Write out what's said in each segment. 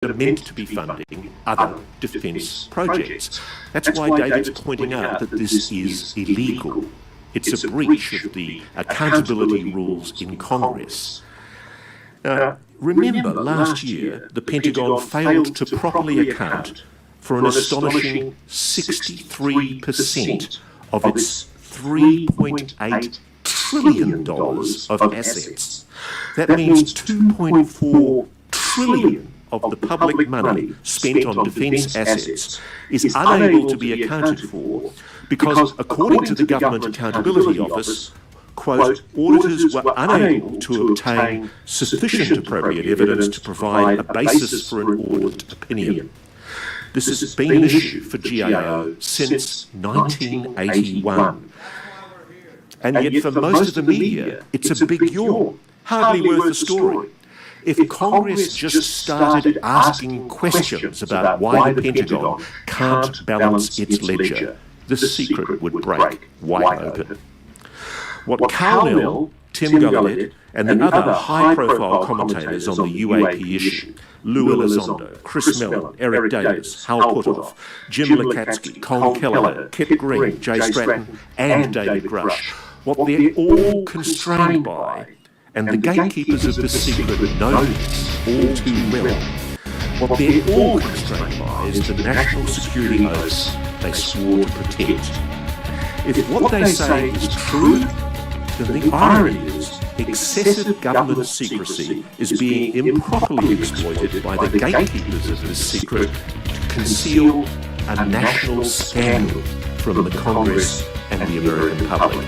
are meant to be funding other defence projects. That's why David's pointing out that this is illegal. It's a breach of the accountability rules in Congress. Remember, last year, the Pentagon failed to properly account for an astonishing 63% of its $3.8 trillion of assets. That means 2.4 trillion of the public money spent on defence assets is unable to be accounted for because, according to the Government Accountability Office, quote, auditors were unable to obtain sufficient appropriate evidence to provide a basis for an audit opinion. This has been an issue for GAO since 1981. And yet for most of the media, it's a big yawn, hardly worth the story. If Congress just started asking questions about why the Pentagon can't balance its ledger, the secret would break wide open. What Carl, Tim Gallaudet, and the other high-profile commentators on the UAP issue, Lou Elizondo, Chris Mellon, Eric Davis, Hal Puthoff, Jim Lukatsky, Colin Kelleher, Kit Green, Jay Stratton, and David Grush, what they're all constrained by, and the gatekeepers of the secret know this all too well, what they're all constrained by is the national security oaths they swore to protect. If what they say is true, then the irony is excessive government secrecy is being improperly exploited by the gatekeepers of this secret to conceal a national scandal from the Congress and the American public.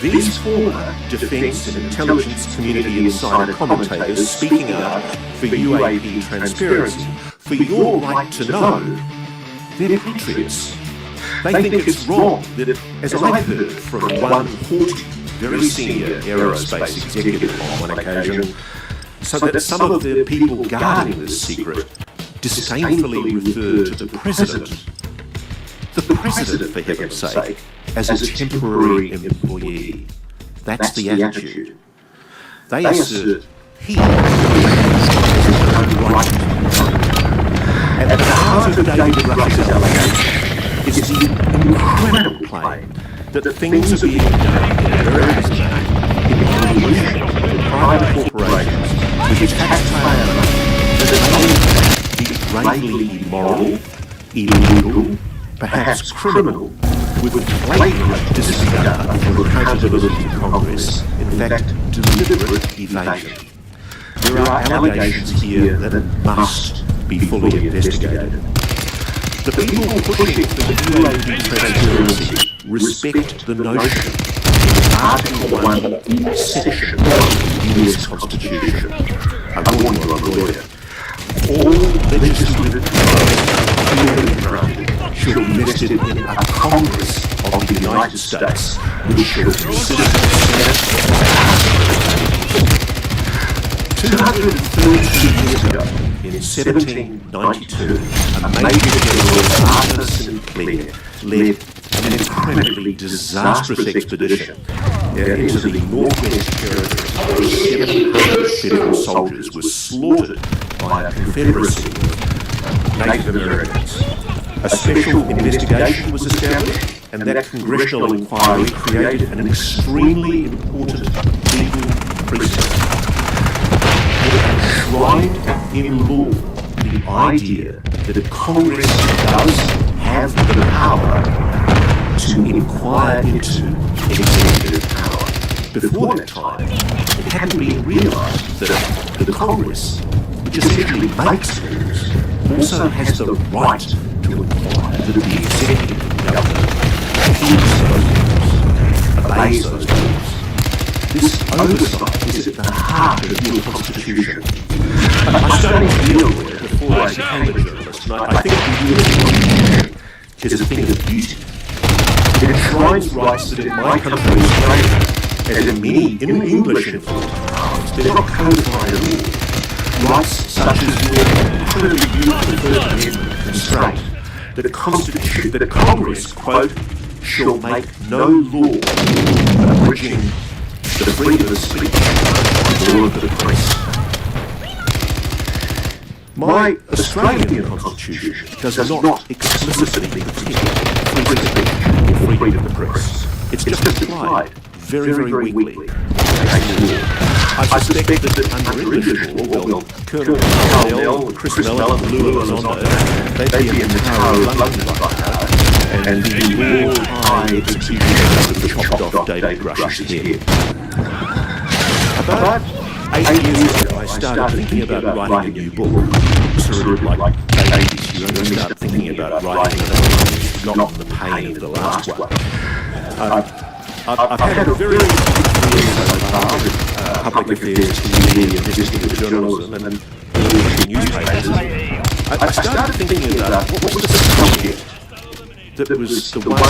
These former defence and intelligence community insider commentators speaking out for UAP transparency, for your right to know, they're patriots. They think it's wrong that, as I've heard from one haughty, very senior aerospace executive on one occasion, so that some of the people guarding this secret disdainfully refer to the President, for heaven's sake, as a temporary employee. That's the attitude. They assert he has no right. At the heart of David Rush's allegation is the incredible claim that things are being done in America's name in collusion with private corporations with taxpayer money that may be gravely immoral, illegal, perhaps criminal, with flagrant disregard for accountability to Congress, in fact, deliberate evasion. There are allegations here that must be fully investigated. The people pushing for UAP transparency respect the notion that Article 1, Section of the US Constitution, I warn you, I'm a lawyer, all legislative powers clearly granted should be vested in a Congress of the United States, which shall consider the Senate 232 years ago, in 1792, a Major General Arthur Sinclair led an incredibly disastrous expedition into the Northwest Territory, where 700 federal soldiers were slaughtered by a confederacy of Native Americans. A special investigation was established, and that congressional inquiry created an extremely important legal precedent. It enshrined in law the idea that Congress does have the power to inquire into executive power. Before that time, it hadn't been realised that the Congress, which essentially makes laws, also has the right to inquire that the executive government keeps those laws, obeys those laws. This oversight is at the heart of your Constitution. I studied to be a lawyer before I became a journalist, and I think the US Constitution is a thing of beauty. It enshrines rights that in my country, Australia, as in many English influenced countries, they're not codified at all. Rights such as your incredibly beautiful First Amendment constraint that Congress, quote, shall make no law abridging the freedom of speech or of the press. My Australian Constitution does not explicitly protect free speech or freedom of the press. It's just applied very, very weakly. I suspect that under English law, well, Colonel Parnell, Chris Mellon, Lou Elizondo, they'd be in the Tower of London right now, and the Lord High Executioner would have chopped off David Grush's head. About 8 years ago, I started thinking about writing a new book. Sort of like babies, you only start thinking about writing it, not the pain of the last one. I've had a very good career so far with public affairs, TV, investigative journalism, and newspapers. I started thinking about what was the subject that was the one that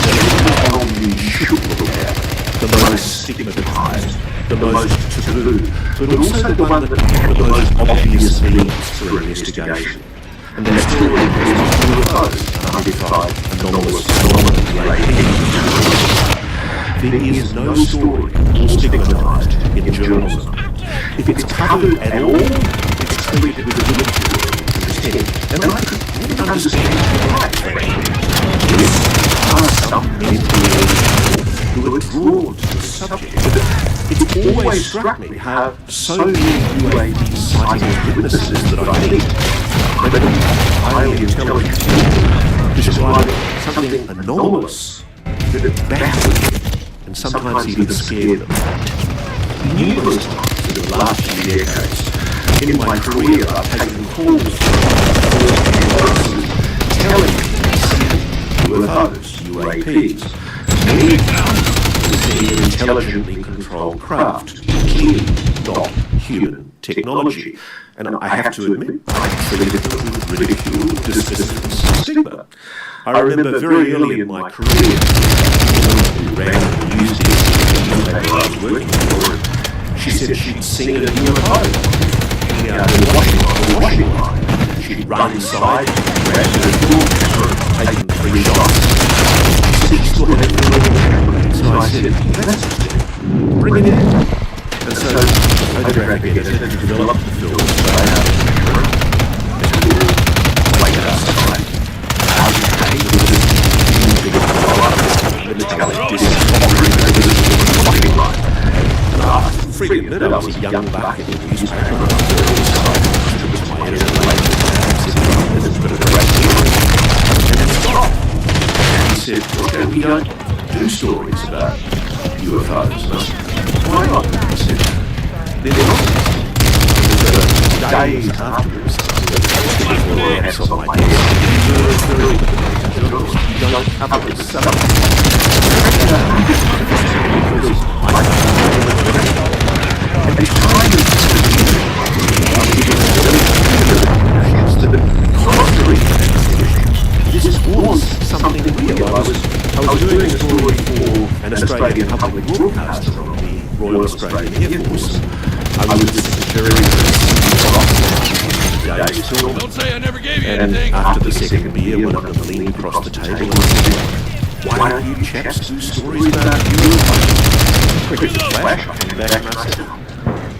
you should look at, the most stigmatised, the most taboo, but also the one that had the most obvious leads for investigation. And that story was unidentified, anomalous phenomenon. There is no story more stigmatised in journalism. If it's covered at all, it's treated with ridicule and contempt. And I could understand why. Yes, there are some men who are drawn to the subject. It's always struck me how so many UAP sighting witnesses that I meet, whether highly intelligent people, describe something anomalous that baffles and sometimes even scared them. Numerous times in the last few decades, in my career, I've taken calls from telling me UFOs, UAPs, many times intelligently controlled craft, clearly not human technology. And I have to admit, I treated it with ridicule, dismissive, and stigma. I remember very early in my career, who ran the news newspaper I was working for, she said she'd seen a UFO in the washing line. She'd run inside, grabbed her door, taken 3 shots. She said she thought it had. So I said, that's interesting. Bring it in. And so, photographic editor developed the film laid it outside. I freely admit I was a young buck in the newspaper. My editor later said, this is a bit of a great story. And then stopped. And he said, okay, we don't do stories about UFOs. Why not? He said, they're not. Days afterwards, the hats on my desk. You don't cover the subject. And it's kind of this was something real. I was doing a story for an Australian public broadcaster on the Royal Australian Air Force. I was very don't say I never gave you anything. After the second beer, one of them leaned across the table and said, why don't you chaps do stories about UFOs? Quick as a flash, I came back and I said,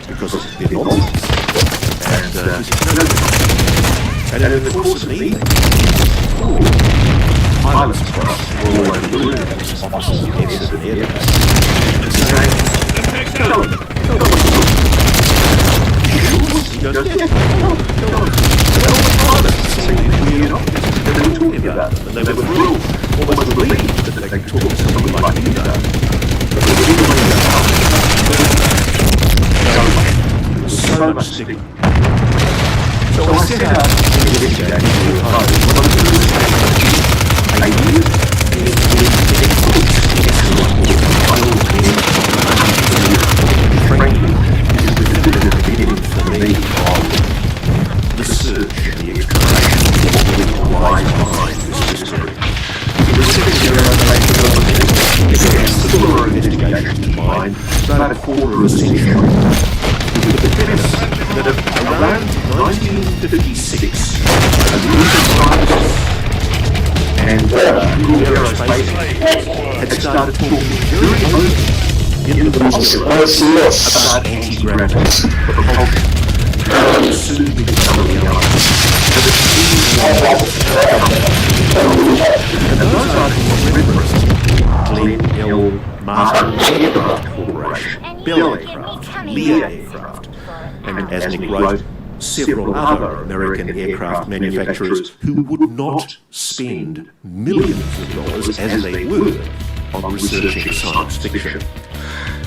because they're nonsense. And he said, no. And in the course of the evening, pilots across all over the balloon, officers of heads and airbus, saying, tell them. He goes, yeah, tell them. They were talking about them, and they were thrilled, almost relieved that they could talk to somebody like you know. So much stigma. So I set out to investigate frankly, this is the beginning for me of the search and the exploration of what really lies behind this mystery. The secondary revelation against the similar investigation to mine about a quarter of a century, with the premise that around 1956, a group of scientists and aerospace had started talking very openly in the business about anti-gravity propulsion, soon becoming reality. Martin Aircraft Corporation, Bell Aircraft, Lear Aircraft, and as Nick wrote, several other American aircraft manufacturers who would not spend millions of dollars as they were on researching science fiction.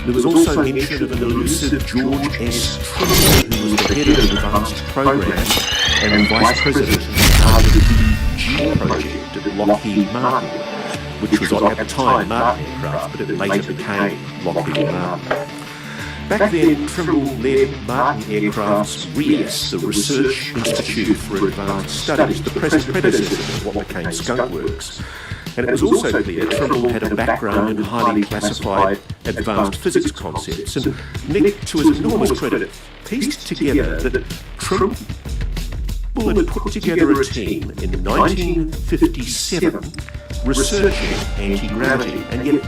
There was also mention of an elusive George S. Trimble, who was the head of advanced programs and vice president in charge of the G project at Lockheed Martin, which was at the time Martin Aircraft, but it later became Lockheed Martin. Back then, Trimble led Martin Aircraft's RIAS, the Research Institute for Advanced Studies, the present predecessor of what became Skunkworks. And it was also clear Trimble had a background in highly classified advanced physics concepts. And Nick, to his enormous credit, pieced together that Trimble had put together a team in 1957 researching anti-gravity, and yet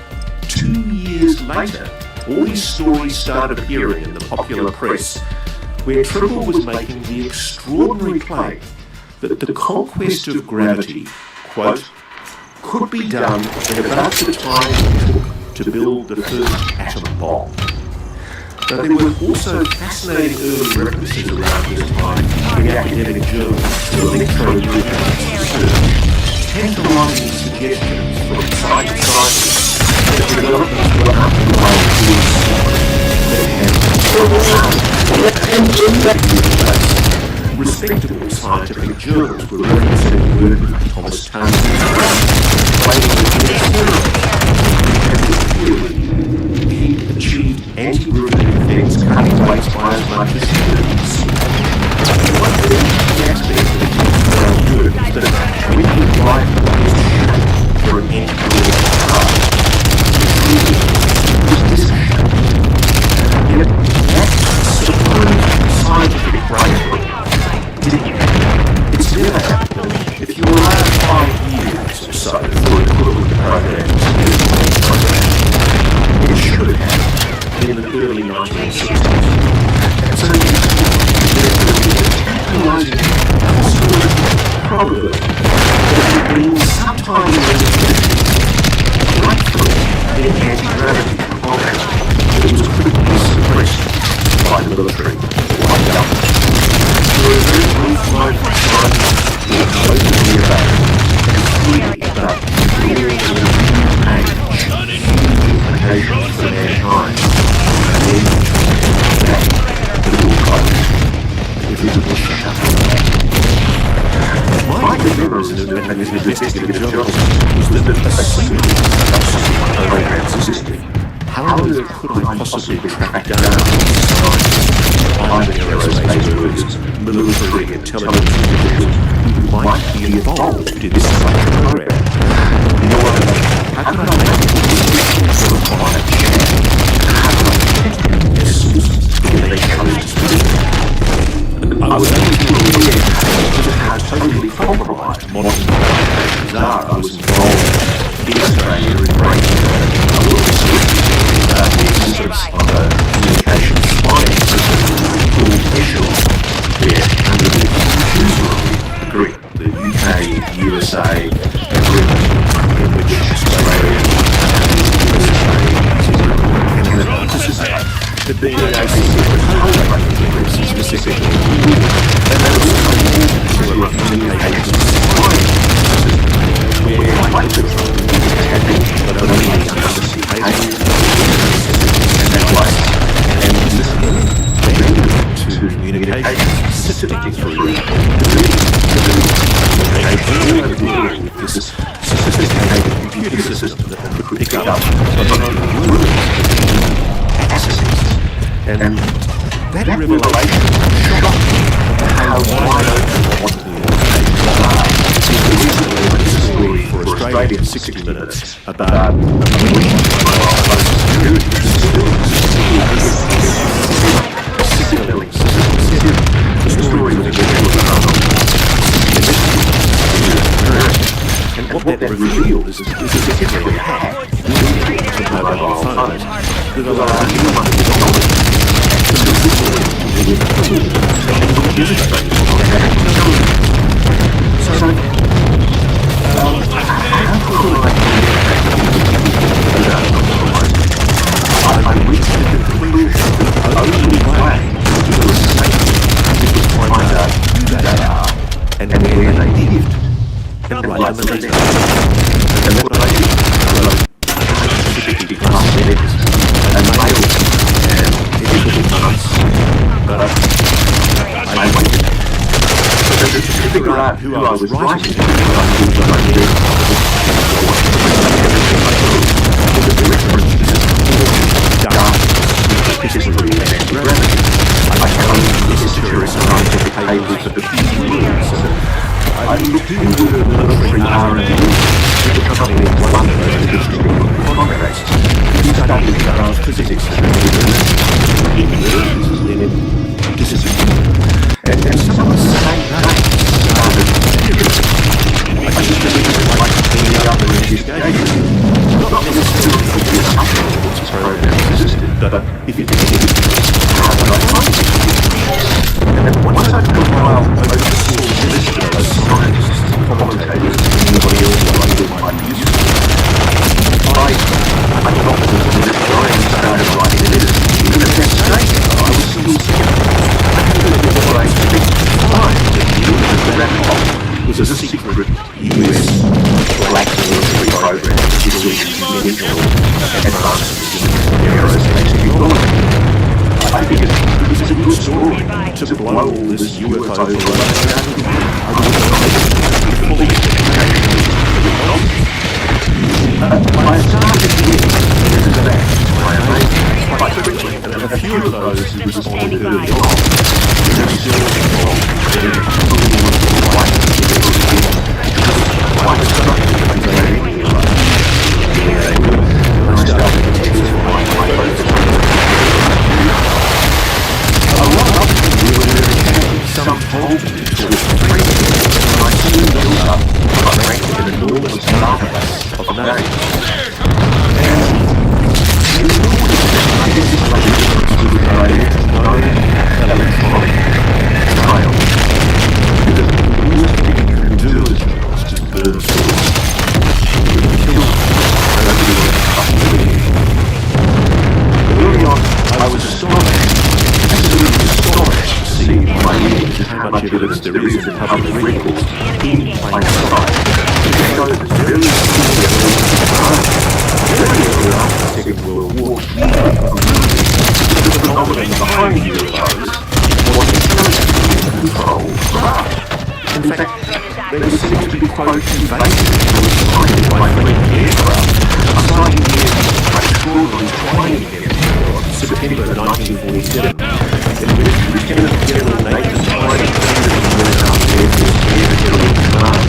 2 years later, all these stories started appearing in the popular press, where Trimble was making the extraordinary claim that the conquest of gravity, quote, could be done in about the time it took to build the first atom bomb. Now, there were also fascinating early references around this time in academic journals to electro-neutrons research, tantalizing suggestions from scientists that developments were underway towards respectable scientific journals were referencing the work of Thomas Taylor, claiming that he achieved anti-gravity effects cutting weights by as much as 30%. One of the aspects of the work is that when you apply for an anti-gravity charge, yet that supposed scientific breakthrough, it's never happened. If you allow 5 years or so for an equivalent program it should have happened in the early 1960s. So analysing the probability that it would be sometime in the future breakthrough in anti-gravity propulsion that was quickly suppressed by the military by government. For a very brief moment of time, we were openly about and freely about the implications for mankind, and then back to the war code. Everything was shut up. My remembrance of this investigative journalism was that a single program system, how could I possibly track down private aerospace workers, military intelligence individuals who might be involved in such a program? How could I make it sort of climate change? How could I protect their sources when they come into speech? And I was able to realize how totally compromised modern communications are. I was involved in Australia in breaking a little research about the existence of a communication spying system called Echelon, where under the usual agreement, the UK, USA, and Britain, in which Australia, Canada participate, but being a secret code specifically, and that was to a communications spying system where quite literally had been but only anticipated and that way, and to communications sifting through with this sophisticated computer system that could pick up accesses. And that revelation shocked me how wide open the story for Australia in 60 minutes about signaling systems, the story of and what that revealed is a particular hack of mobile phones that allows anyone to how could I and where they lived, and write them a letter. And what I did, I wrote 50 plus letters and mailed them, and it took months, but I waited. So to figure out who I was writing to, I thought that I knew the reference to this dark history and gravity. I found necessary scientific tables of a few words. I looked into the military R&D, accompanying one of those history contracts, studied advanced physics in and some of the same names started I just believe it like any other investigation. Not necessarily because this program existed, but if it did, how would I find it? And once I took a while over the source of this, as scientists, commentators, and anybody else that I thought might be useful, I got to the story and started writing it. Even at that stage, I was still scared. What I think was a secret US black military program dealing with advances in aerospace technology. I think it was a good story to blow all this UFO related. I started to get into that. I amazed quite quickly, and a few of those who responded early on were still involved in quite some told me to retreat, and I soon built up what I ranked an enormous database of names. And in order to identify the difference with my electronic trial, because the worst thing you can do as a journalist is burn source. You can kill and nobody will trust you. Early on, I was astonished, absolutely astonished to see by reading how much evidence there is in the public records in plain sight to show that very early after the Second World War, the phenomenon behind UFOs was intelligence control craft. In fact, they were said to be quite invasive and decided by friendly aircraft, assigning near extraordinary training in September 1947. And Lieutenant General Nathan Hyde, commander of the United Air Force Air Artillery Command,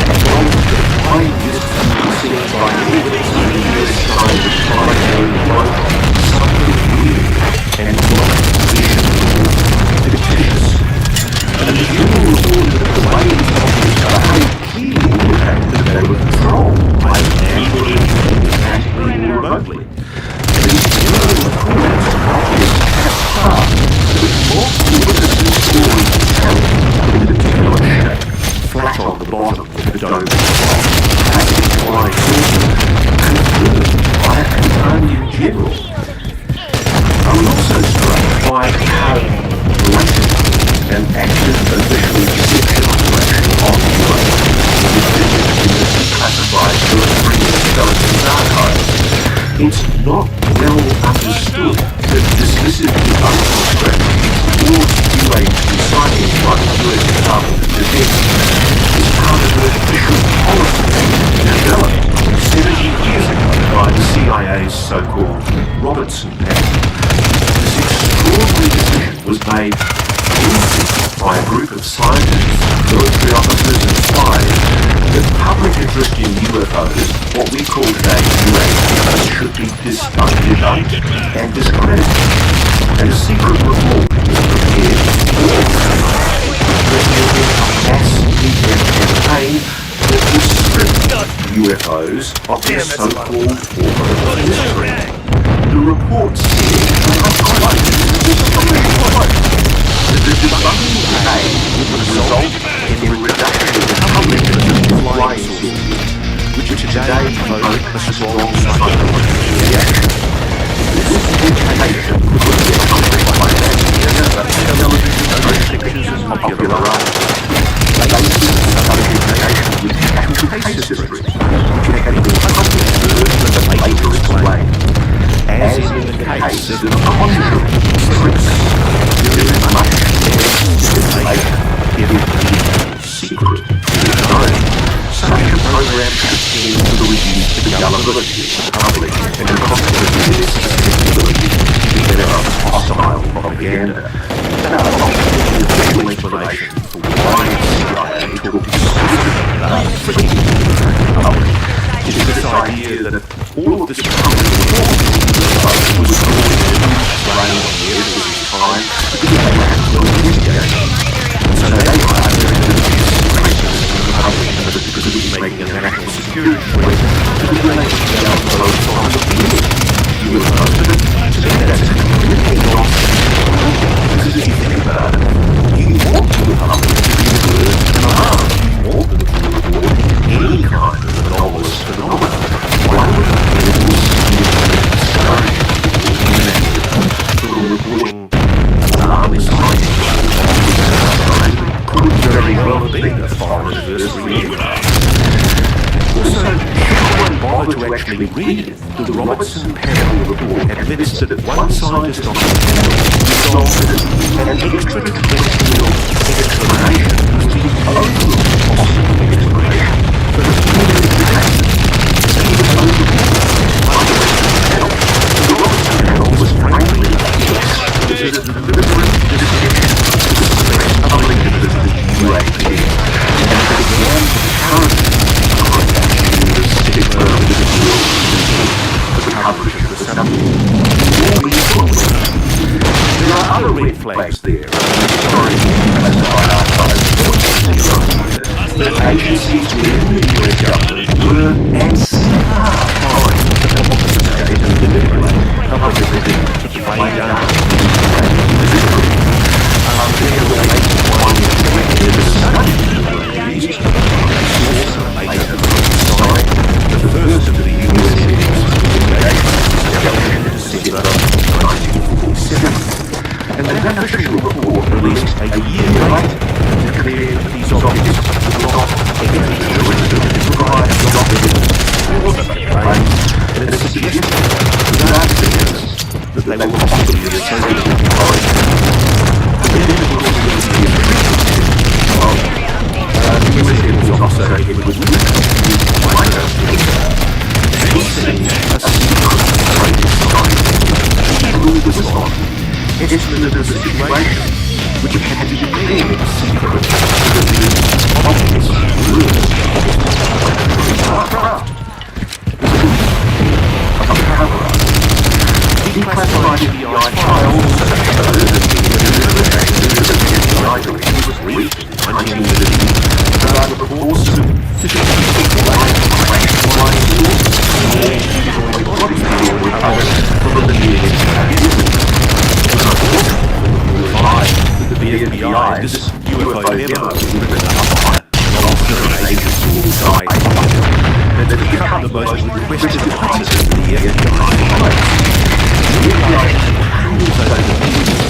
acknowledged that a plane used to be seen by evidence of the US trying to fly their own something weird and not fictitious. And the general reported that the way these objects behaved clearly indicated that they were controlled by an android automatically or remotely. And these general reports of objects as far that multiple witnesses saw in the particular shape, flat on the bottom of the dome, acting flying saucer, confirmed by an unknown general. I was also struck by how blatant and active official deception operation of UFOs was visited in the declassified military intelligence archives. It's not well understood that dismissive debunking strategies towards UAP sightings by the US Department of Defense is part of an official policy developed 70 years ago by the CIA's so-called Robertson Pact. This extraordinary decision was made by a group of scientists, military officers and spies that public interest in UFOs, what we call today UAPs, should be debunked and discredited. And a secret report was prepared revealing a mass media campaign that would strip UFOs of their so-called former history. The report said, that the debunking aim would result in the reduction of the public interest in flying saucers, which today vote a strong psychological reaction. This indication could be accomplished by television, motion pictures and popular art. They program aims to reduce the gullibility of the public and the possibility of its susceptibility to develop hostile propaganda. That is the explanation for why the CIA talked exclusively about freedom of the public. It's this idea that all of this public was rain on the airforce's time because they had to investigate. So they were because it was making a national security threat to the nation down both sides of the UFO. To me that's completely nonsense. Because if you think about it, you want the public to be alert and alarmed. You want them to report any kind of anomalous phenomena. Why would reporting alarming sightings could very well have been a foreign anniversary anyway. Also, should one bother to actually read the Robertson panel report admits that one scientist on the panel resolved that an extraterrestrial explanation was the only possible explanation for the cumulative accident. And the only panel, the Robertson panel was frankly because it is a deliberate disconnection to the suspect public of the UAP and it began current contact with the stigma of the coverage of the subject. There are other red flags there. That agencies within the US government were at some time obfuscate and manipulate public opinion to play down there were 81 years the study released later signed the first of the US in December 1947. And that official report released a year later declared that these objects were not extraterrestrial, provided not and it suggested without evidence that they were possibly associated with origin. Estimated the situation, which had to be made in secret because the objects were craft. A cover-up. Declassified FBI file also showed that the library was reached in 1930 about reports of sophisticated bodies being recovered from the near the FBI, this UFO memo was written up by an agency inside and it became the most requested items of the FBI. The FBI so that the people to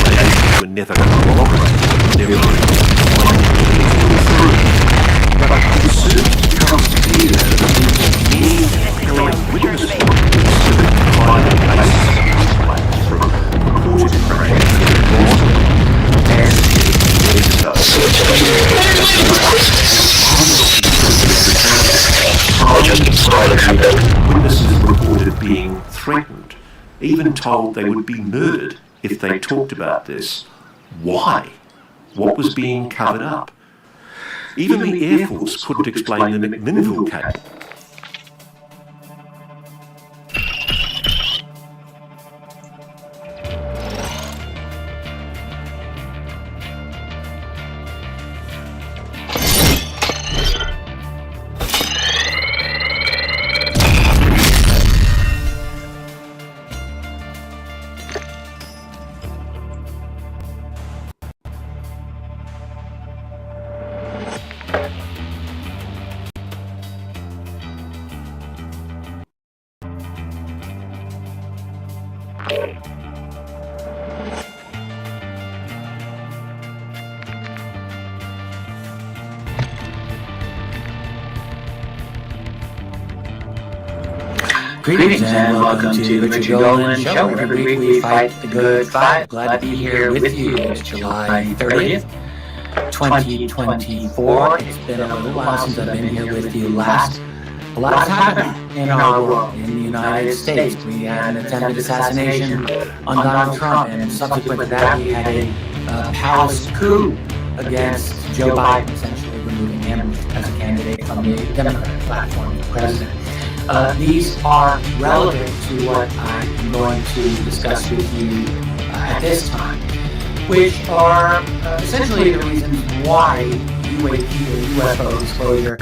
say were never corroborated, never but it soon becomes clear that many compelling witness reports provide a basis from reported crashes in Boston and witnesses reported being threatened, even told they would be murdered if they talked about this. Why? What was being covered up? Even the Air Force couldn't explain the McMinnville case. Greetings and welcome to the Richard Golden Show. Every week we fight the good fight. Glad to be here with you. It's July 30th. 2024. It's been a little while since I've been here with you last. A lot has happened in our world, in the United States. We had an attempted assassination on Donald Trump, and subsequent to that, we had a palace coup against Joe Biden, essentially removing him as a candidate from the Democratic platform for president. These are relevant to what I'm going to discuss with you at this time, which are essentially the reasons why UAP or UFO disclosure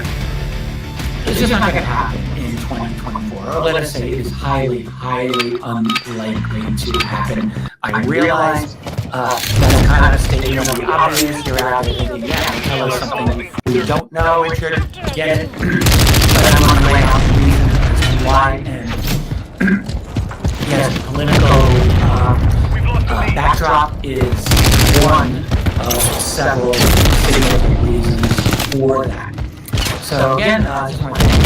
is just not going to happen in 2024, or let us say it is highly, highly unlikely to happen. I realize that's kind of stating the obvious. You're out there thinking, yeah, tell us something we don't know, Richard. Get it? But I'm going to lay out the reasons as to why, and yes, the political backdrop is one of several significant reasons for that. So again, I just want to thank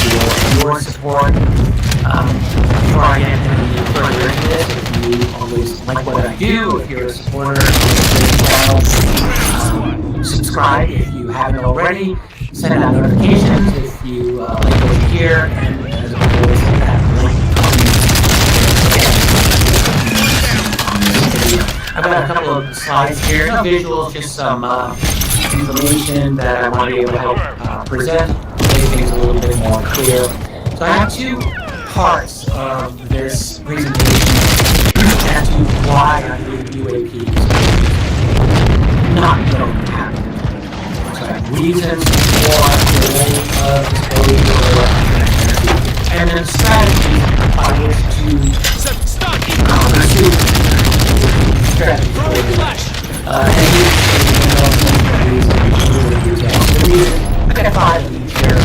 you for your support. Before I get any further into this, if you always like what I do, if you're a supporter of this channel, subscribe if you haven't already, send out notifications if you like what you hear, and as always, hit that link on this video. I've got a couple of slides here, no visuals, just some information that I want to be able to help present, make things a little bit more clear. So I have two parts of this presentation as to why I believe UAP is not going to happen. So I have reasons for the rate of disclosure, and then strategies by which to pursue strategies. I've got 5 of these here.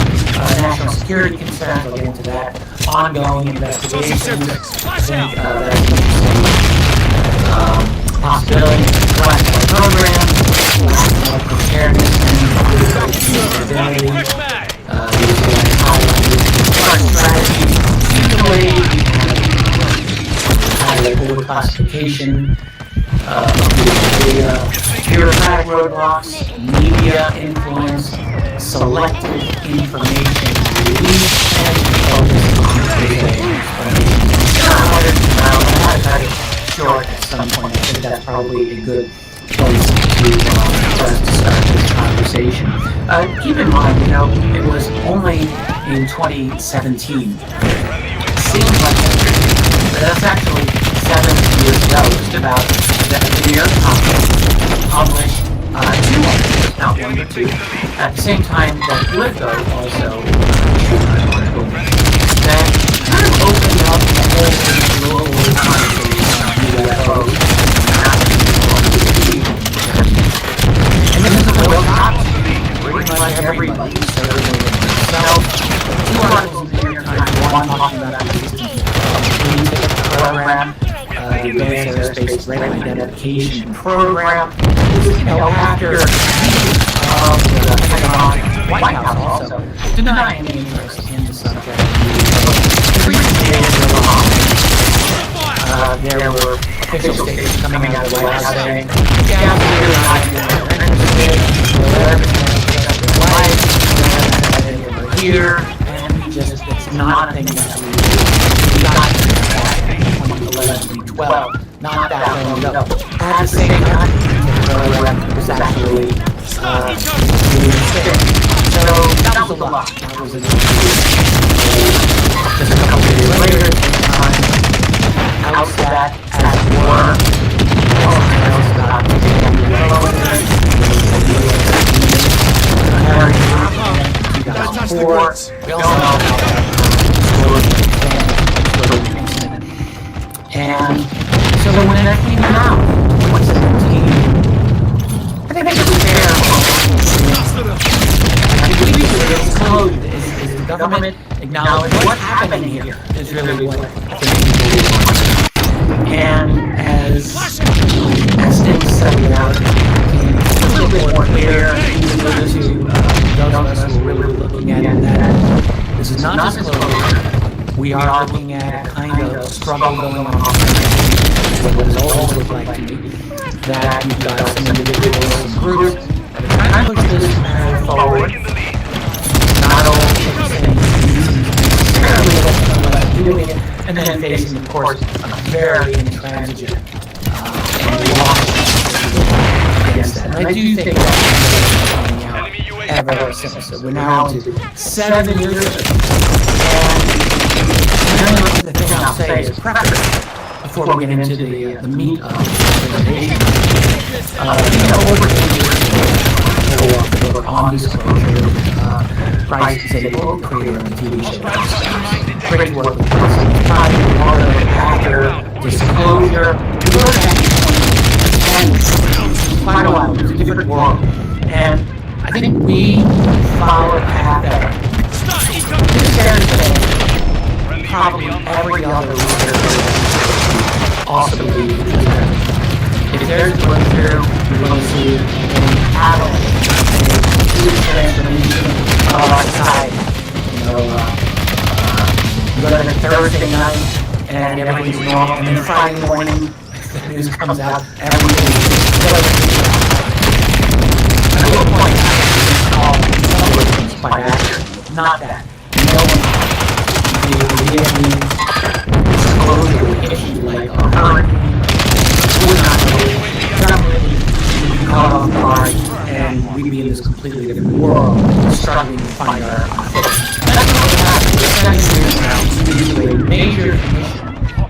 National security concerns, I'll get into that. Ongoing investigations, I think that's an interesting possibility. Classified programs, national preparedness and stability, strategy, particularly highlight classification, bureaucratic roadblocks, media influence, selective information release, and focus on cut it short at some point. I think that's probably a good place to start this conversation. Keep in mind, it was only in 2017. It seems like that's actually 7 years ago, just about, that the New York Times published 2 articles, not 1 but 2, at the same time that Politico also issued an article that kind of opened up the whole global conversation on UFOs. And this is a real topic. Pretty much everybody surveyed themselves. 2 articles in the New York Times, one talking about the existence of the program, the Advanced Aerospace Rate Identification Program. After of the Pentagon, White House also denied any interest in the subject. There were official statements coming out of the White House saying, yeah, we're here, and it's not a thing that we got in 2011, 2012, not that long ago. At the same time, the program was actually really sick. So that was a lot. That was just a couple of years later, outset, as it were, we all know and so when that came out, what's it I think it's fair. I believe it's closed. Is the government acknowledge what's happening here is really what I think people want. And as things settled out, it's a little bit more clear to those of us who are really looking at it that this is not disclosure. We are looking at a kind of struggle going on what does always look like to me. that you've got some individuals, some groups that are trying to push this matter forward, not only saying necessarily what I'm doing it, and then facing, of course, a very intransigent and lawsuit against that. And I do think that's coming out ever since. So we're now into 7 years, and the thing I'll say is preface before we get into the meat of the presentation. Over 10 years ago, on disclosure, Bryce is a global creator of the TV show. Great work with actor, disclosure, and quite a while. It was a different world. And I think we follow a path that is fair to say probably every other leader also believes that if there's a breakthrough, you're going to see an adult, a huge transformation of our society. You go to Thursday night and everything's normal, and then Friday morning the news comes out, everything at a point, it's quite accurate. Not that. No one the issue like a hurricane would not know would be caught off guard, and we'd be in this completely different world, struggling to find our footing. That's what happened. A major commission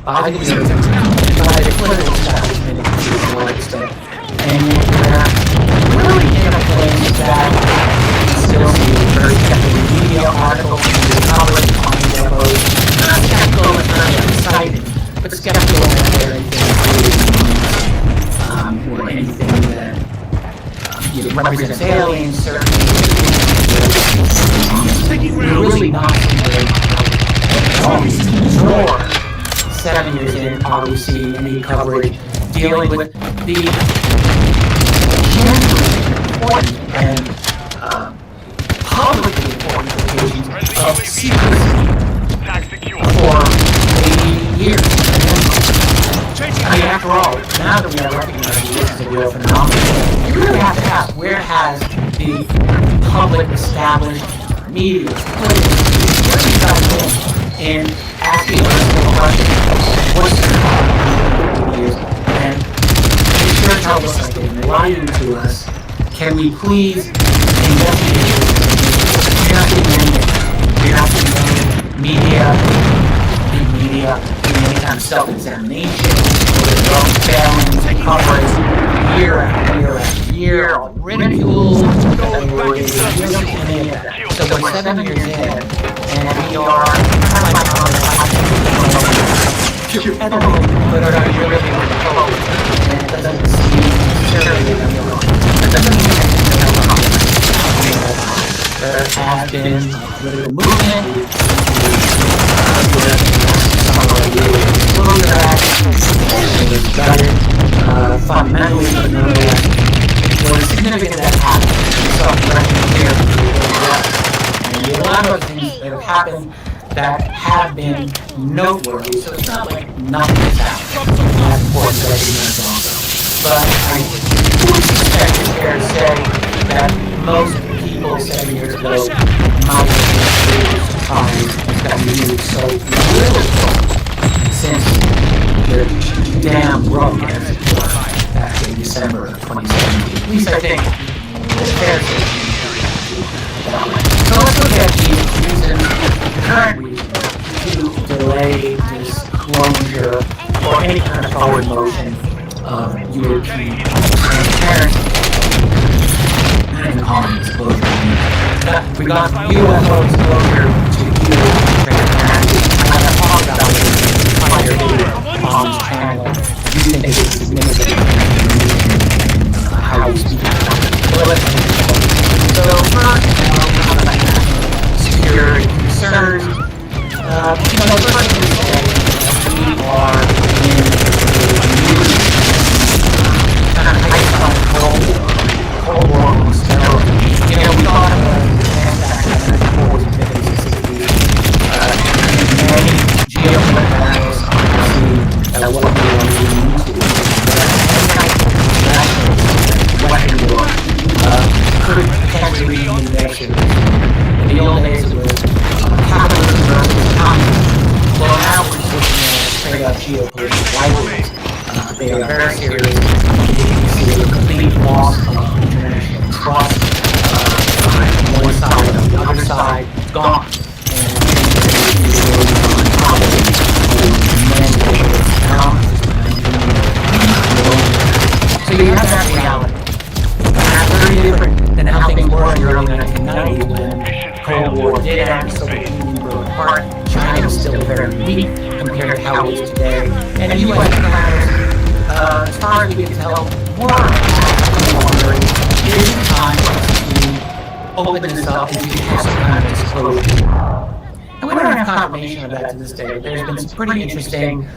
by the government, by the political establishment to a large extent, and really in a place that still seems very skeptical. Media articles, coverage on UFOs, not skeptical and not excited, but skeptical that they're anything or anything that represents aliens, certainly. We're really not nor 7 years in are we seeing any coverage dealing with the important and publicly important implications of secrecy for 80 years. I mean, after all, now that we are recognizing this as a real phenomenon, we really have to ask, where has the public established media, what are you guys doing in asking us the question, what's the years, and it sure tells us like they're lying to us. Can we please investigate this? You're not doing anything. You're not doing media, doing any kind of self-examination, or their own failings, coverage, year after year after year, or ridicule, and we're doing any of that. So we're 7 years in, and we are kind of like on but are really close, and it doesn't seem necessarily it doesn't mean there has been a political movement, fundamentally, but nonetheless, it's significant that happened. And a lot of things that have happened that have been noteworthy, so it's not like nothing has happened. That's important to recognize also. But I would suspect it's fair to say that most people 7 years ago might have surprised that we knew so little since the damn broke as it was back in December of 2017. At least I think it's fair to say. So let's look at the reasons, the current reason to delay disclosure or any kind of forward motion of European transparency and common disclosure. We got from UFO disclosure to EU transparency. I'm going to talk about this higher on this channel. Do you think it's significant in how we speak about it? So first, security concerns. The first thing is that we are in a new kind of heightened Cold War hostility. We thought of the 40s, 50s, and 60s. Many geopolitical analysts see that what we are into early 1990s when the Cold War did end, the Soviet Union broke apart. China was still very weak compared to how it is today. And the U.S. has, as far as we can tell, more wondering, is it time to open this up and to have some kind of disclosure? And we don't have confirmation of that to this day, but there's been some pretty interesting,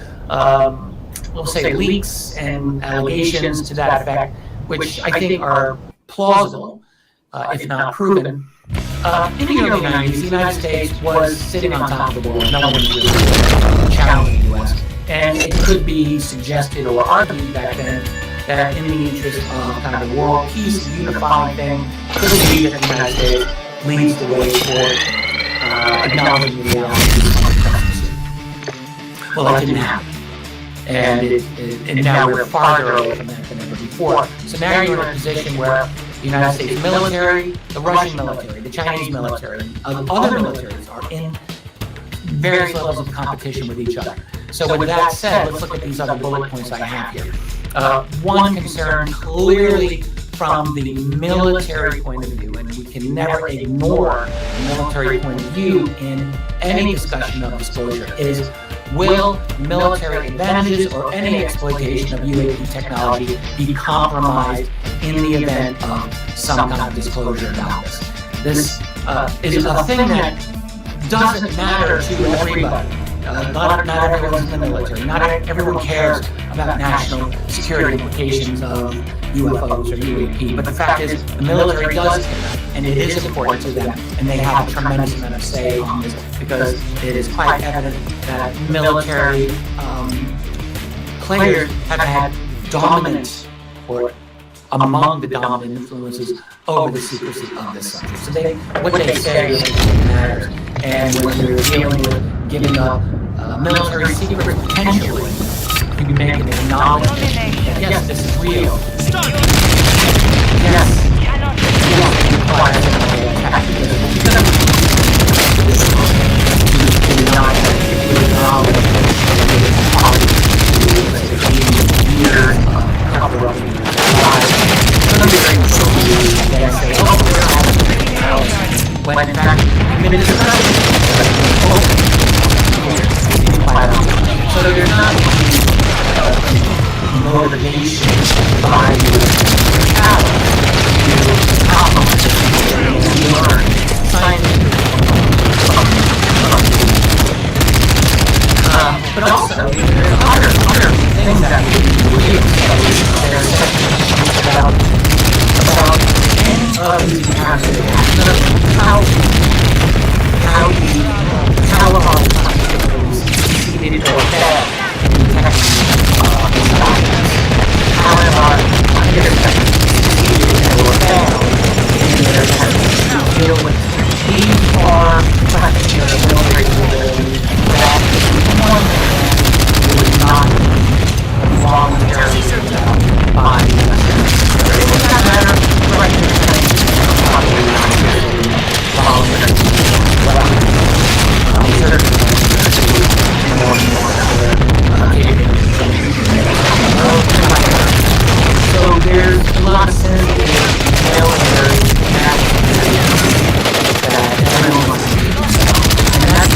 we'll say, leaks and allegations to that effect, which I think are plausible, if not proven. In the early 90s, the United States was sitting on top of the world. No one was really challenging the U.S. And it could be suggested or argued back then that in the interest of kind of world peace, unifying thing, could be that the United States leads the way for acknowledging the reality of the presidency. Well, that didn't happen. And now we're farther away from that than ever before. So now you're in a position where the United States military, the Russian military, the Chinese military, other militaries are in various levels of competition with each other. So with that said, let's look at these other bullet points I have here. One concern clearly from the military point of view, and we can never ignore the military point of view in any discussion of disclosure, is will military advantages or any exploitation of UAP technology be compromised in the event of some kind of disclosure about this? This is a thing that doesn't matter to everybody. Not everyone's in the military. Not everyone cares about national security implications of UFOs or UAP. But the fact is, the military does care, and it is important to them, and they have a tremendous amount of say on this because it is quite evident that military players have had dominant or among the dominant influences over the secrecy of this subject. So what they say is matters. And when you're dealing with giving up military secrets, potentially, you can make an acknowledgement that yes, this is real. Yes, it requires an attack. When in fact, so there's not motivation by you to accomplish and learn scientific. But also, there's other things that we do. There's about any of these encounters, how long succeeded or failed in detecting how succeeded or failed in their attempts to deal with these are questions of military capability that one would not voluntarily about by the U.S. It was not a matter of questions of the United States voluntary. So there's a lot of sensitive military actions that everyone wants to do. And that's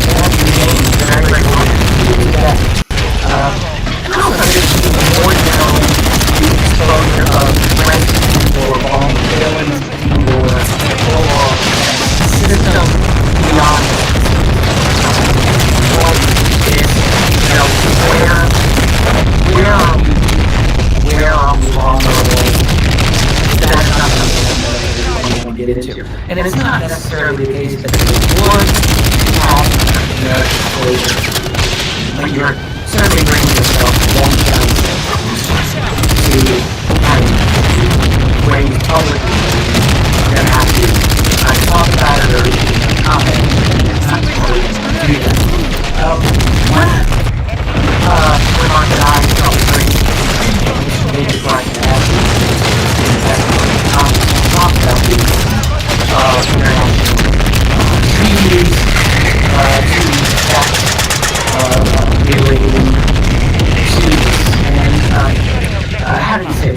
very, very hard to do that. Also, there's more known exposure of threats or vulnerabilities or system beyond where are we vulnerable? That's not something that we want to get into. And it's not necessarily the case that the would have the disclosure. But you're certainly bringing yourself one down to having ways publicly that have to talk about it or comment. It's not supposed to do that. One remark that I felt very major right now is talk about the international treaties to regulating issues. And how do you say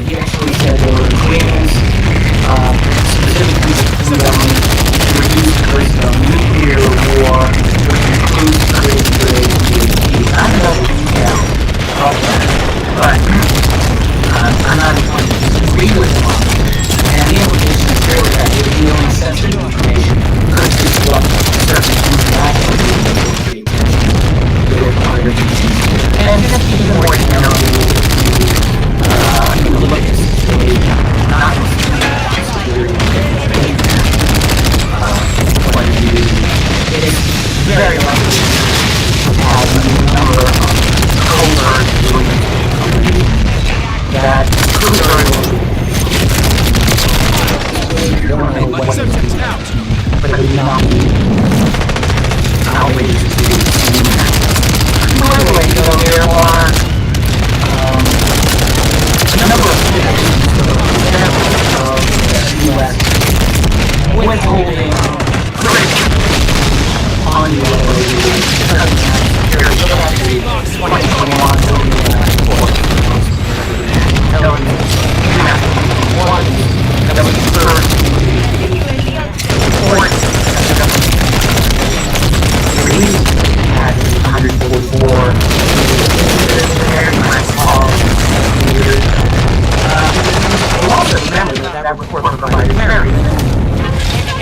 that report provided very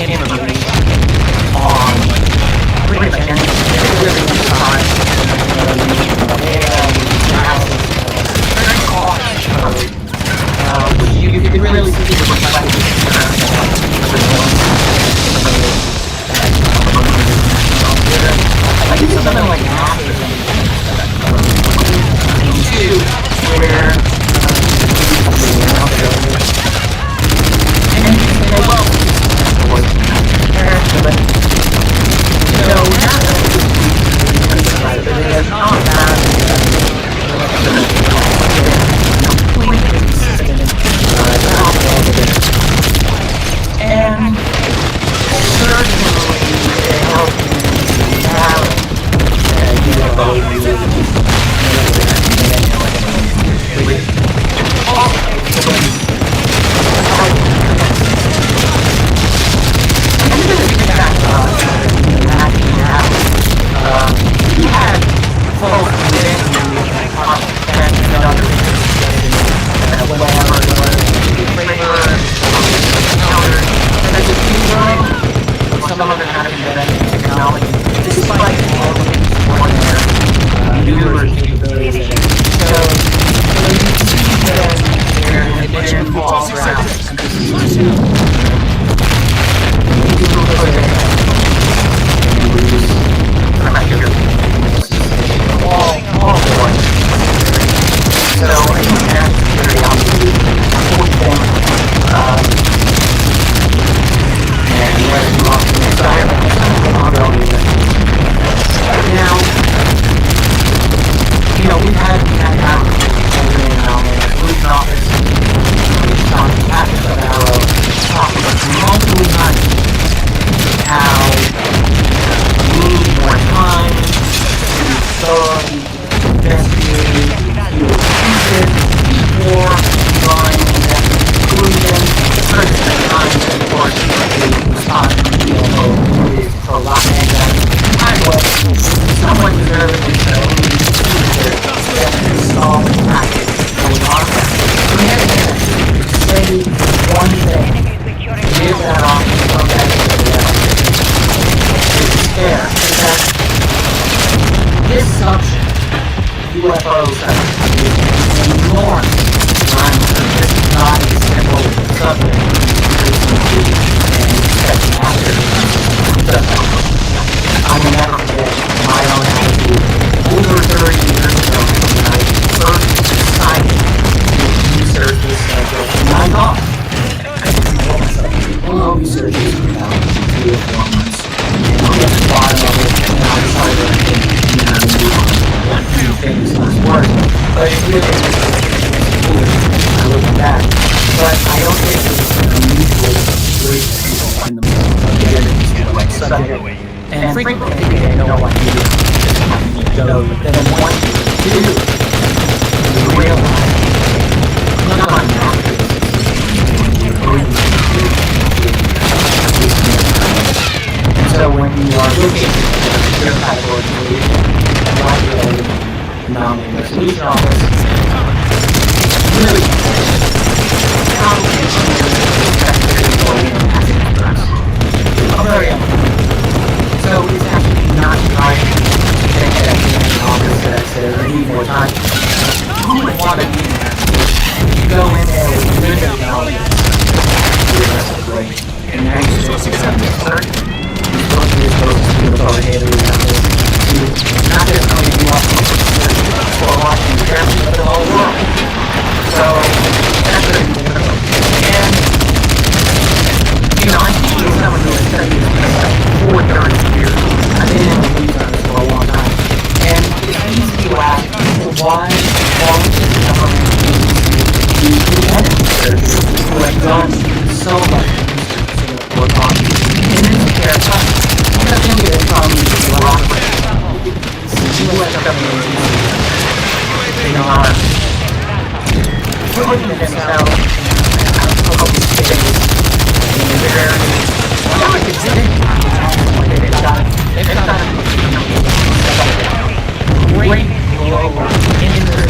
information on pretty much anything you can really see the reflective I think something like that where some of them have embedded technology, despite all of the maneuvers capabilities. So you see that there has been fall UFOs have enormous this is not a simple subject I will never forget my own attitude over 30 years ago when I first decided to research this subject and I thought I'll research this for about 3 or 4 months and I'll get to the bottom of it and I'll decide what I think things must work, but it's really foolish. I look back, but I don't think it's unusual group of people find themselves again like subject, and frequently they have no idea just how you go, but then once you do, you realize none of that and so when you are looking at your type of organization, non-resolution office, really how can you very so it's actually not right to think that the office that says I need more time. Who would want to do that? You go in there with good technology, that's great, and now you're supposed to accept it. You're supposed to do the authoritative not just how you want for watching the camera, but the whole world. So, that's very difficult. And, you know, I think someone who has studied this for 30 years. I've been in the news on this for a long time. And it's easy to ask, why all of this government needs to be editors who have done so much research for talking in this care time. I'm not going to get it from the rock. U.S. government they know how to put themselves out of public space in a very they've got great global industry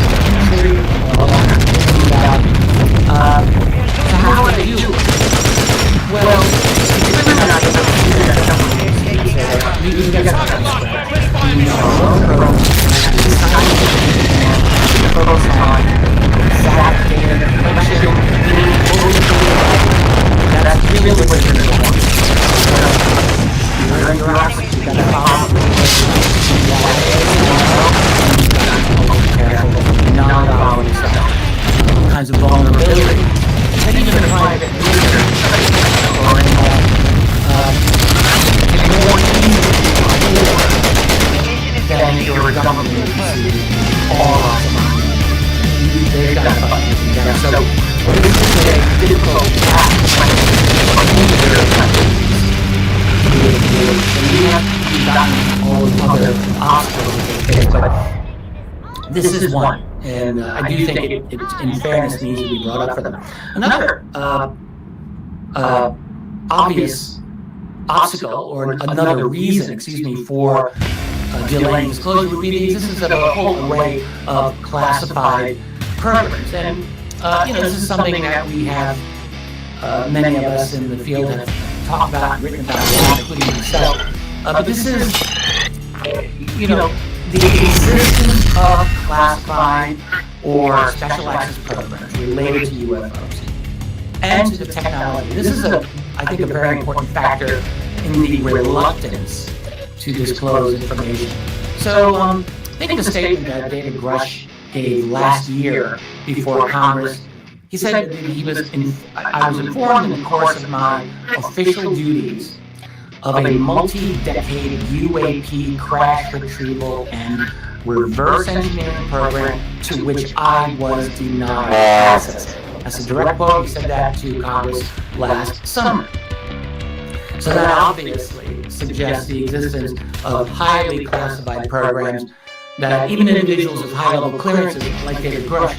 so how do they do it? other obstacles that they face, but this is one, and I do think it, in fairness, needs to be brought up for them. Another obvious obstacle, or another reason, excuse me, for delaying disclosure would be the existence of a whole array of classified programs. And this is something that we have, many of us in the field have talked about, written about, including myself. But this is, the existence of classified or special access programs related to UFOs and to the technology. This is, I think, a very important factor in the reluctance to disclose information. So, think of the statement that David Grush gave last year before Congress. He said that I was informed in the course of my official duties of a multi-decade UAP crash retrieval and reverse engineering program to which I was denied access. That's a direct quote. He said that to Congress last summer. So that obviously suggests the existence of highly classified programs that even individuals with high-level clearances like David Grush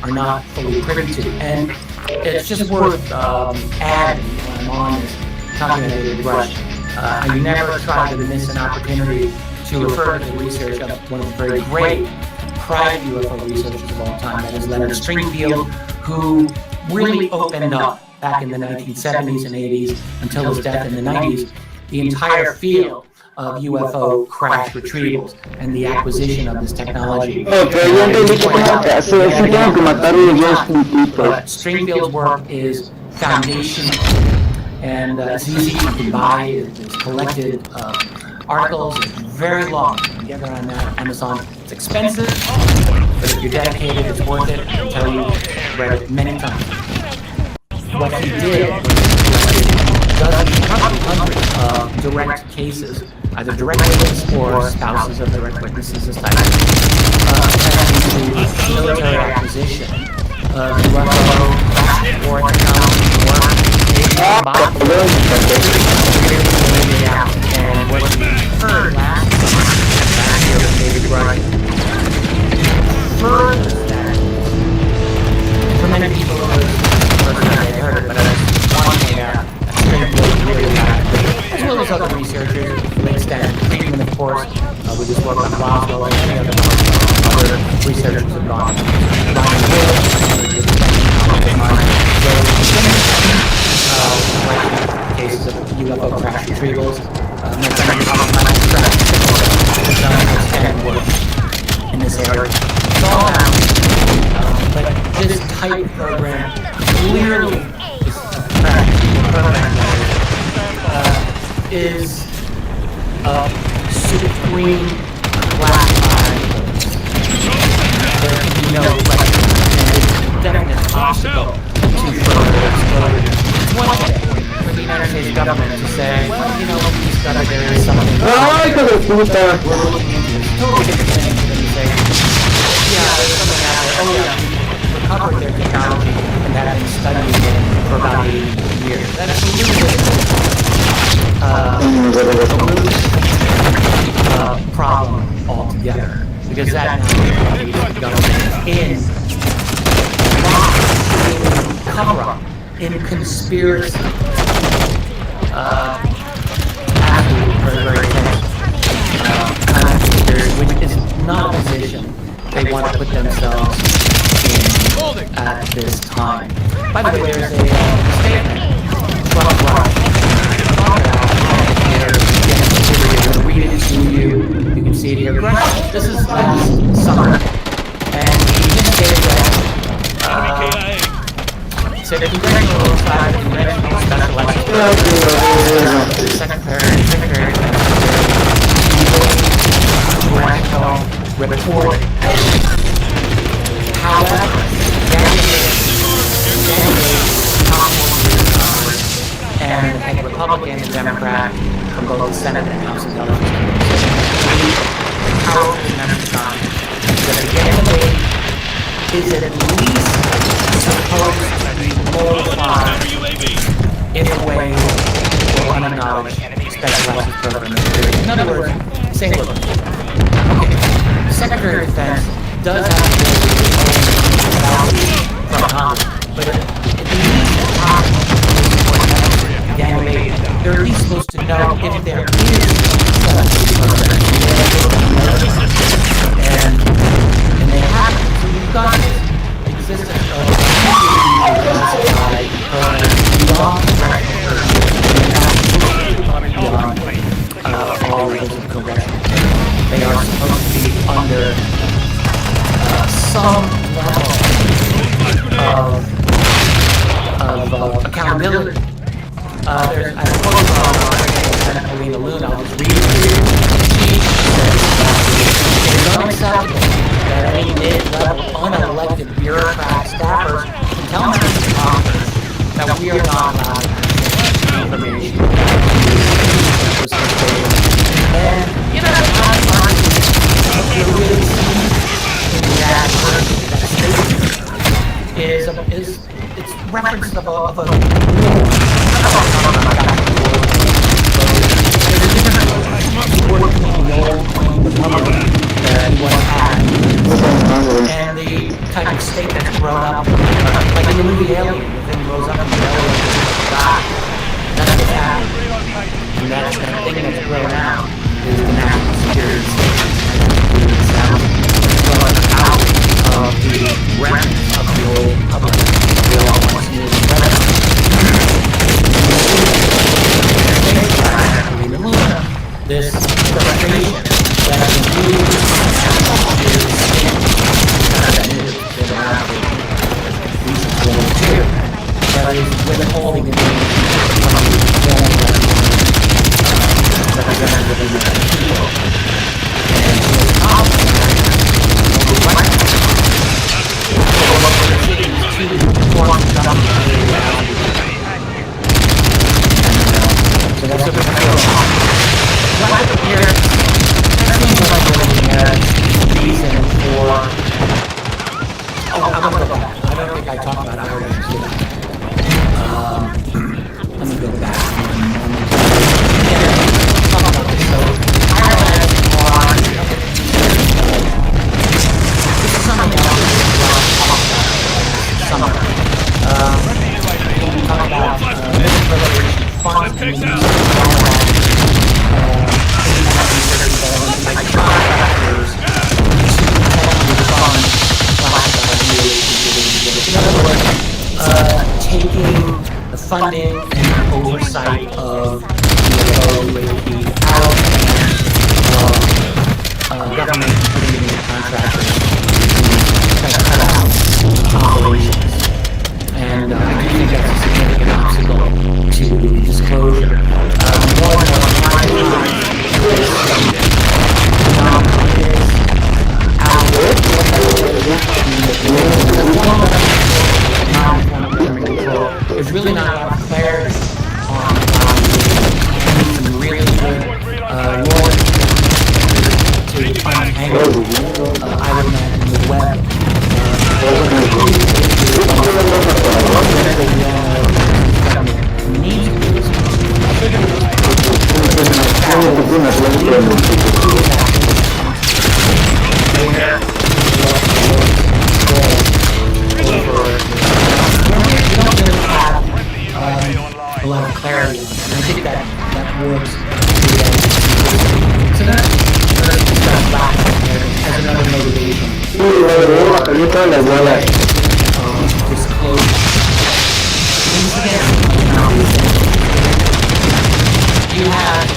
are not fully privy to. And it's just worth adding, when I'm on this, talking about David Grush, I never try to miss an opportunity to refer to the research of one of the very great private UFO researchers of all time, that is Leonard Stringfield, who really opened up back in the 1970s and 80s until his death in the 90s, the entire field of UFO crash retrievals and the acquisition of this technology. But Stringfield's work is foundational, and it's easy. You can buy his collected articles. It's very long. You can get it on Amazon. It's expensive, but if you're dedicated, it's worth it. I tell you, I've read it many times. What he did was hundreds of direct cases, either direct witnesses or spouses of direct witnesses, this type of military acquisition of UFO war technology and what we heard last year with David Grush furthers that. For many people, it was the first time they heard it, but I was wanting as well as other researchers to the extent Friedman, of course, we just worked on Roswell and many other researchers have gone. Cases of UFO crash retrievals, in this area. It's all happening, but this type of program clearly is a program that is a supreme classified. There can be no question, and it's a definite obstacle to further exposure. It's one thing for the United States government to say, well, we discovered there is something we're looking into. It's a totally different thing for them to say, yeah, there's something out there, oh yeah, we recovered their technology and have been studying it for about 80 years. That's a loose problem altogether, because that now leaves the government in cover-up, in conspiracy, very, very tense kind of conspiracy, which is not a position they want to put themselves in at this time. By the way, there's a statement from Grush. I'm going to read it to you. You can see it here. Grush, this is last summer, and he just stated that said congressional side of congressional special access secretary report. However, and a Republican and Democrat from both the Senate and House Intelligence Committees, powerful members of Congress, that at the end of the day is at least supposed to be modified in a way will unacknowledge special access program. In other words, say, look, okay, the Secretary of Defense does have to from Congress, but it needs to talk they're at least supposed to know if there is and they have to. So you've got this existence of all levels of congressional. They are supposed to be under some level of accountability. I quote from Senator Lena Luna, I was reading it. She says it is unacceptable that any mid-level unelected bureaucrat staffers can tell members of Congress that we are not allowed to have information. And, you know, you're really seeing that statement is it's reference of a and the type of state that's grown up, like in the movie Alien, the thing grows up in the middle of God. That's what's happening. And that's that thing that's grown out is the national security state. It's out of the remnants of the old public. We all want to use this frustration that is that is withholding the representative of the people. And so that's a right here, that seems like we're looking at reason for... Oh, I'm going to go back. I don't think I talked about Ireland too. Let me go back. Talk about this. So, Ireland on... This is something else summer. We talk about military funds and like contractors in other words, taking the funding and oversight of the out and government putting in contractors to cut out operations. And I do think that's a significant obstacle to disclosure. More and more there's really not a lot of clarity on some really good lawyers to untangle, I would imagine, the web. Needs to be a lot of clarity on it. And I think that works. So that as another motivation. Disclosure. Once again, you have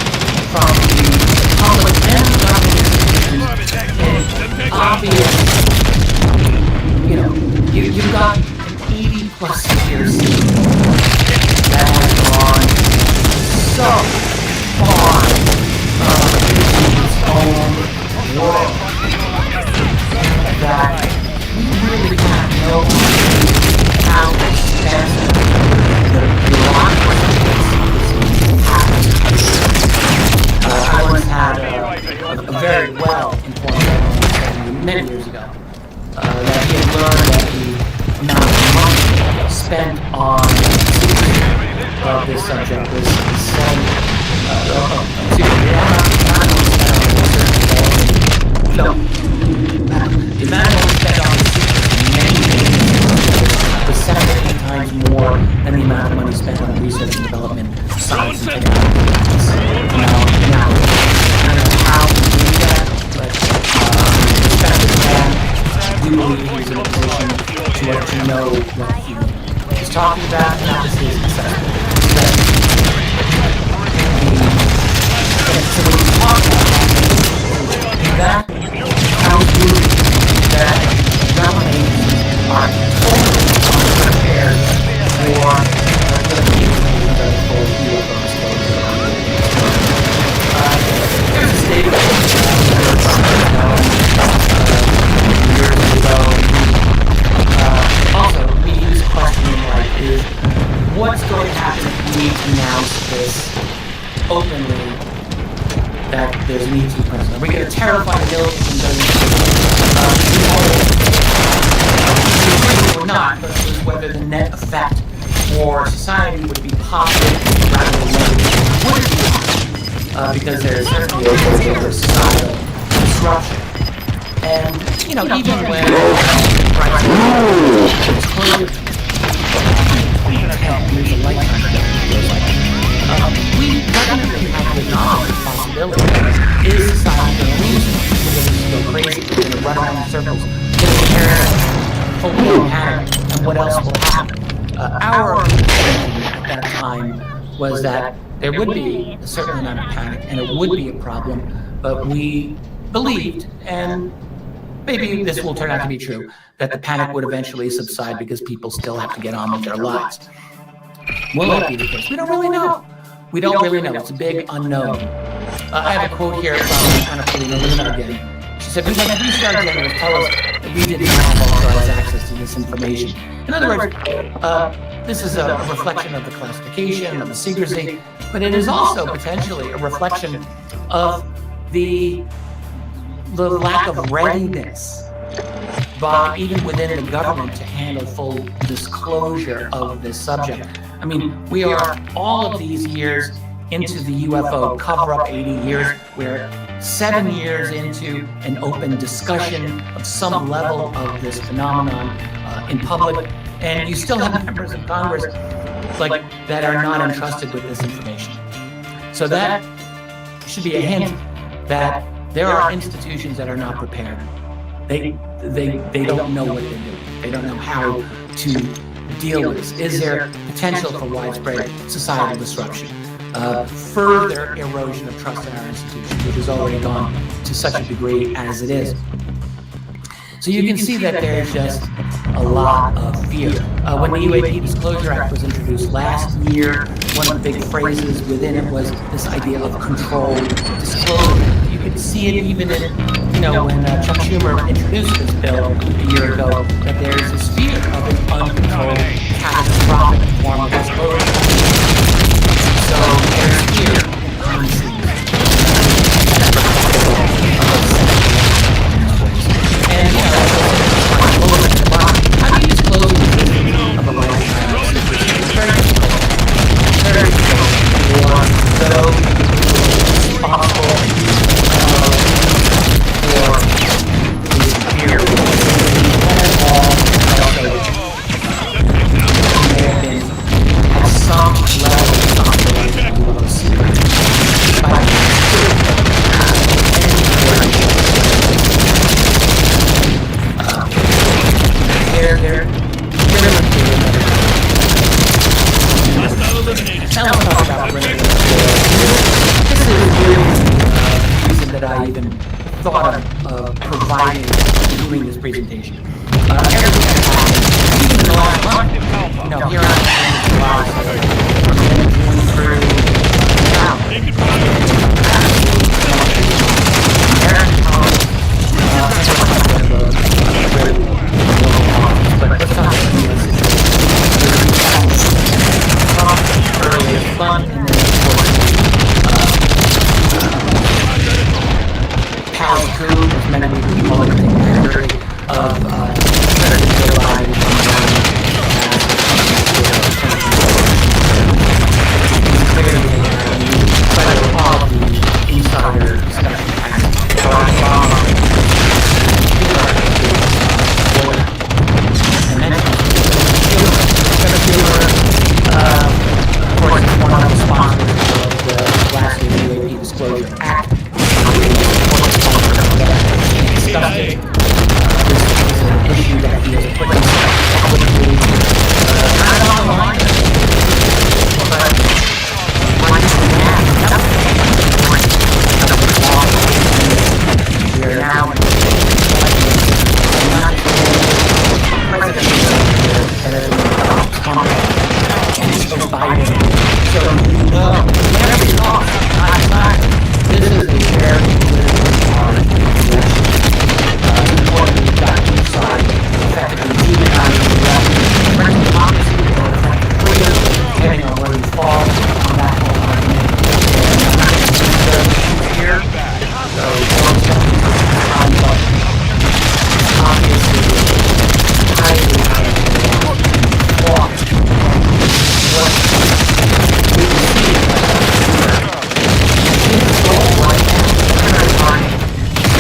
from the public and government an obvious, you've got an 80+ year that has gone so far into its own world that we really can't know how expensive the bureaucracy is. I once had a very well-informed gentleman many years ago that he had learned that the amount of money spent on of this subject was spent on research and development, science and technology. Now, I don't know how we do that, but respected man, we believe he's in a position to know what he is talking about, and obviously is successful. So when you talk about that, how do that government are totally unprepared for the implications of full UFO disclosure. There's a statement years ago. Also, we use questioning like is what's going to happen if we announce this openly that there's an ET present? Are we going to terrify the millions or not, but it was whether the net effect for society would be positive rather than negative. Would it be positive? Because there's certainly a societal disruption. And, you know, even when it's closure, there's a lifetime we definitely have to acknowledge the possibility. Is society going to lose it? We're going to go crazy, we're going to run around in circles, full panic, and what else will happen? Our thinking at that time was that there would be a certain amount of panic, and it would be a problem, but we believed, and maybe this will turn out to be true, that the panic would eventually subside because people still have to get on with their lives. Will that be the case? We don't really know. We don't really know. It's a big unknown. I have a quote here from Anna Polina again. She said, "We had to restart again to tell us that we did not have authorized access to this information." In other words, this is a reflection of the classification, of the secrecy, but it is also potentially a reflection of the lack of readiness by even within the government to handle full disclosure of this subject. I mean, we are all of these years into the UFO cover-up, 80 years. We're 7 years into an open discussion of some level of this phenomenon in public, and you still have members of Congress that are not entrusted with this information. So that should be a hint that there are institutions that are not prepared. They don't know what they're doing. They don't know how to deal with this. Is there potential for widespread societal disruption? Further erosion of trust in our institutions, which has already gone to such a degree as it is. So you can see that there's just a lot of fear. When the UAP Disclosure Act was introduced last year, one of the big phrases within it was this idea of controlled disclosure. You could see it even in, when Chuck Schumer introduced this bill a year ago, that there's this fear of an uncontrolled, catastrophic form of disclosure. So there's fear behind the scenes. And, how do you disclose the existence of a lifetime of secrecy? It's very difficult. Very difficult for those responsible for these fear. May have been at some level responsible for those secrets. They're now let's talk about this is really the reason that I even thought of providing doing this presentation. Everything that happened, even in the last month, here I'm going through now. But let's talk about this. Earliest fun, and then Palace Coup was meant to be public memory of President Joe Biden but all the insider discussion and then So, no, every cost, this is a very political party election. It's important we've got each side effectively demonizing the left, threatening democracy or threatening freedom, depending on where you fall on that whole argument. And I'm not going to do here, so don't spend time, but obviously, highly flawed. What we see is all right now,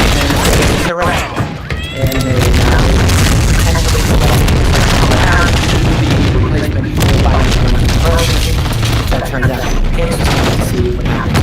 and it's correct. And they potentially replacement by that turns out to be the case. Let's see what happens.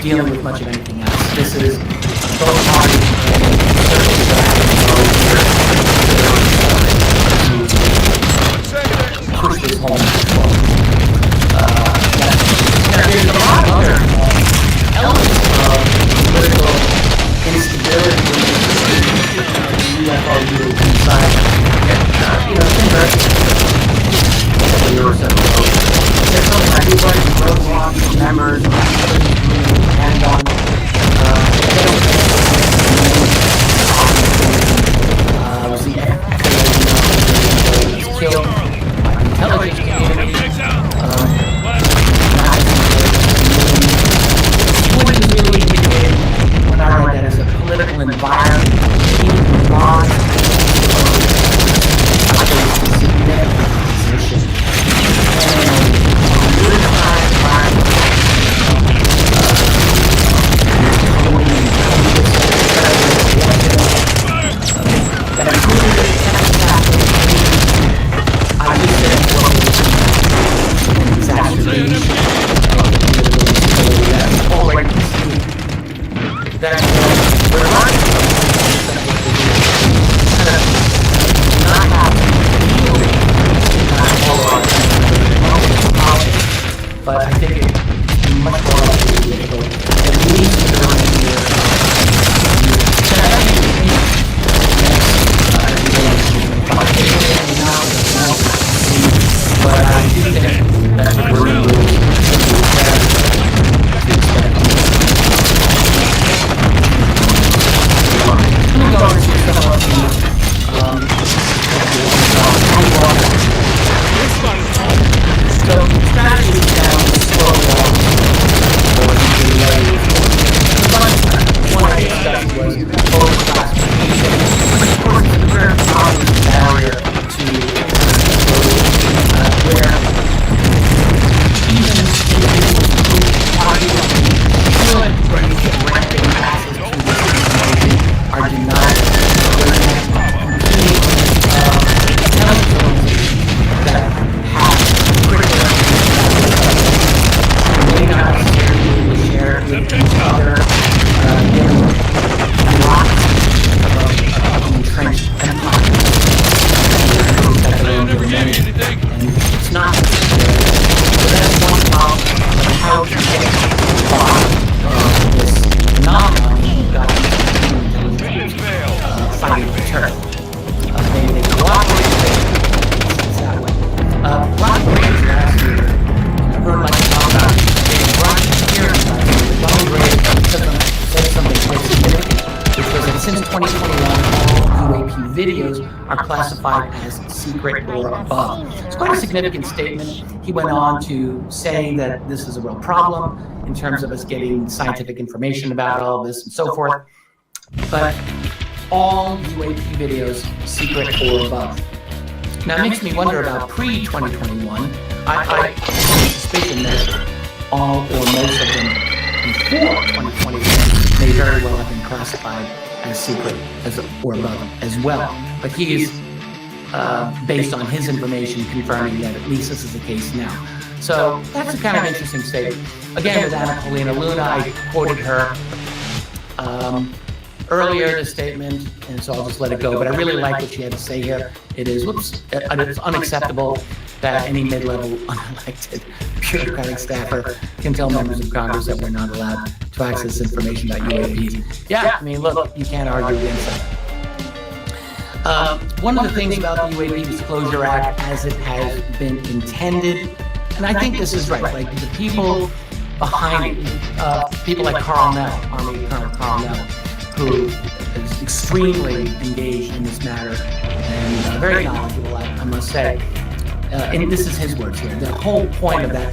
Dealing with much of anything else. This is both parties push this home. There's a lot of other elements of political instability in the UFO inside. A year or so ago, there's something everybody wrote on members and on was the killed by the intelligence community. What is really indicated when I read that as a political environment, in laws, a significant position. But I think it's much more difficult, at least during the year. But I do think that's what we're really 2021, all UAP videos are classified as secret or above. It's quite a significant statement. He went on to say that this is a real problem in terms of us getting scientific information about all this and so forth. But all UAP videos, secret or above. Now, it makes me wonder about pre-2021. I have a suspicion that all or most of them before 2021 may very well have been classified as secret or above as well. But he is, based on his information, confirming that at least this is the case now. So that's a kind of interesting statement. Again, with Anna Paulina Luna, I quoted her earlier, the statement, and so I'll just let it go. But I really like what she had to say here. It is, it's unacceptable that any mid-level unelected bureaucratic staffer can tell members of Congress that we're not allowed to access information about UAPs. Yeah, I mean, look, you can't argue against that. One of the things about the UAP Disclosure Act, as it has been intended, and I think this is right, like the people behind it, people like Carl Nell, Army Colonel Carl Nell, who is extremely engaged in this matter and very knowledgeable, I must say. And this is his words here. The whole point of that